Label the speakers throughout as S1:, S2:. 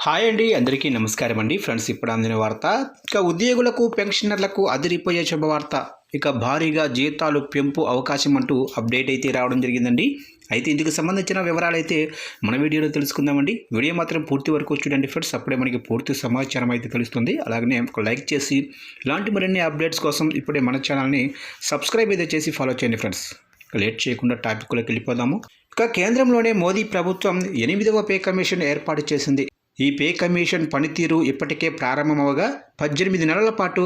S1: Hi అండి, అందరికీ నమస్కారం అండి. ఫ్రెండ్స్, ఇప్పుడు అందిన వార్త. ఇక ఉద్యోగులకు పెన్షనర్లకు అదిరిపోయే శుభవార్త. ఇక భారీగా జీతాలు పెంపు అవకాశం అంటూ అప్డేట్ అయితే రావడం జరిగిందండి. అయితే ఇందుకు సంబంధించిన వివరాలు అయితే మన వీడియోలో తెలుసుకుందామండి. వీడియో మాత్రం పూర్తి వరకు చూడండి ఫ్రెండ్స్, అప్పుడే మనకి పూర్తి సమాచారం అయితే తెలుస్తుంది. అలాగనే ఒక లైక్ చేసి ఇలాంటి మరిన్ని అప్డేట్స్ కోసం ఇప్పుడే మన ఛానల్ని సబ్స్క్రైబ్ అయితే చేసి ఫాలో చేయండి ఫ్రెండ్స్. లేట్ చేయకుండా టాపిక్లోకి వెళ్ళిపోదాము. ఇక కేంద్రంలోనే మోదీ ప్రభుత్వం 8వ పే కమిషన్ ఏర్పాటు చేసింది. ఈ పే కమిషన్ పనితీరు ఇప్పటికే ప్రారంభమవగా 18 నెలల పాటు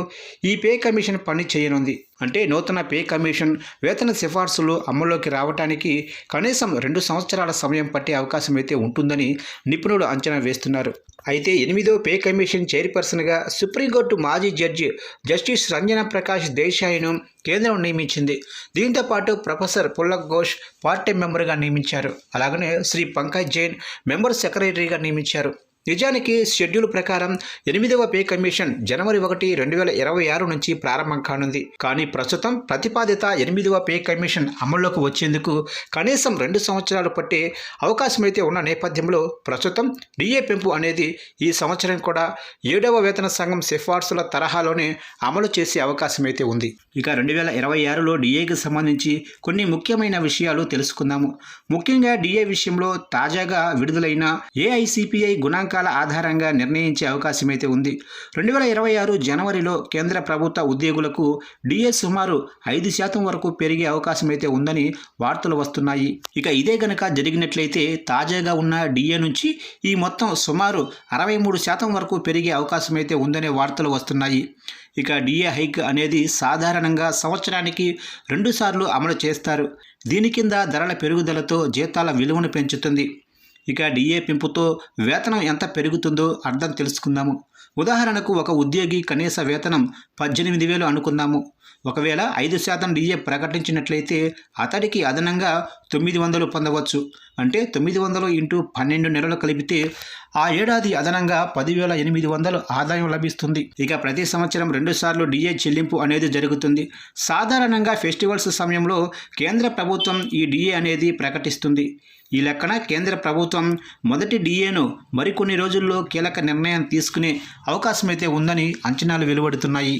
S1: ఈ పే కమిషన్ పని చేయనుంది. అంటే నూతన పే కమిషన్ వేతన సిఫార్సులు అమల్లోకి రావడానికి కనీసం 2 సంవత్సరాల సమయం పట్టే అవకాశం అయితే ఉంటుందని నిపుణులు అంచనా వేస్తున్నారు. అయితే 8వ పే కమిషన్ చైర్పర్సన్గా సుప్రీంకోర్టు మాజీ జడ్జి జస్టిస్ రంజన ప్రకాష్ దేశాయ్ను కేంద్రం నియమించింది. దీంతో పాటు ప్రొఫెసర్ పుల్లక్ ఘోష్ పార్ట్ టైం మెంబర్గా నియమించారు. అలాగనే శ్రీ పంకజ్ జైన్ మెంబర్ సెక్రటరీగా నియమించారు. నిజానికి షెడ్యూల్ ప్రకారం 8వ పే కమిషన్ జనవరి 1, 2026 నుంచి ప్రారంభం కానుంది. కానీ ప్రస్తుతం ప్రతిపాదిత 8వ పే కమిషన్ అమల్లోకి వచ్చేందుకు కనీసం 2 సంవత్సరాలు పట్టే అవకాశం అయితే ఉన్న నేపథ్యంలో ప్రస్తుతం డిఏ పెంపు అనేది ఈ సంవత్సరం కూడా 7వ వేతన సంఘం సిఫార్సుల తరహాలోనే అమలు చేసే అవకాశం అయితే ఉంది. ఇక 2026లో డిఏకి సంబంధించి కొన్ని ముఖ్యమైన విషయాలు తెలుసుకుందాము. ముఖ్యంగా డిఏ విషయంలో తాజాగా విడుదలైన ఏఐసిపిఐ గణాంకాల ఆధారంగా నిర్ణయించే అవకాశం అయితే ఉంది. 2026 జనవరిలో కేంద్ర ప్రభుత్వ ఉద్యోగులకు డిఏ సుమారు 5% వరకు పెరిగే అవకాశం అయితే ఉందని వార్తలు వస్తున్నాయి. ఇక ఇదే గనక జరిగినట్లయితే తాజాగా ఉన్న డిఏ నుంచి ఈ మొత్తం సుమారు 63% వరకు పెరిగే అవకాశం అయితే ఉందనే వార్తలు వస్తున్నాయి. ఇక డిఏ హైక్ అనేది సాధారణంగా సంవత్సరానికి 2 సార్లు అమలు చేస్తారు. దీని కింద ధరల పెరుగుదలతో జీతాల విలువను పెంచుతుంది. ఇక డిఏ పెంపుతో వేతనం ఎంత పెరుగుతుందో అర్థం తెలుసుకుందాము. ఉదాహరణకు ఒక ఉద్యోగి కనీస వేతనం 18,000 అనుకుందాము. ఒకవేళ 5% డిఏ ప్రకటించినట్లయితే అతడికి అదనంగా 900 పొందవచ్చు. అంటే 900 ఇంటూ 12 నెలలు కలిపితే ఆ ఏడాది అదనంగా 10,800 ఆదాయం లభిస్తుంది. ఇక ప్రతి సంవత్సరం 2 సార్లు డిఏ చెల్లింపు అనేది జరుగుతుంది. సాధారణంగా ఫెస్టివల్స్ సమయంలో కేంద్ర ప్రభుత్వం ఈ డిఏ అనేది ప్రకటిస్తుంది. ఈ లెక్కన కేంద్ర ప్రభుత్వం మొదటి డిఏను మరికొన్ని రోజుల్లో కీలక నిర్ణయం తీసుకునే అవకాశం అయితే ఉందని అంచనాలు వెలువడుతున్నాయి.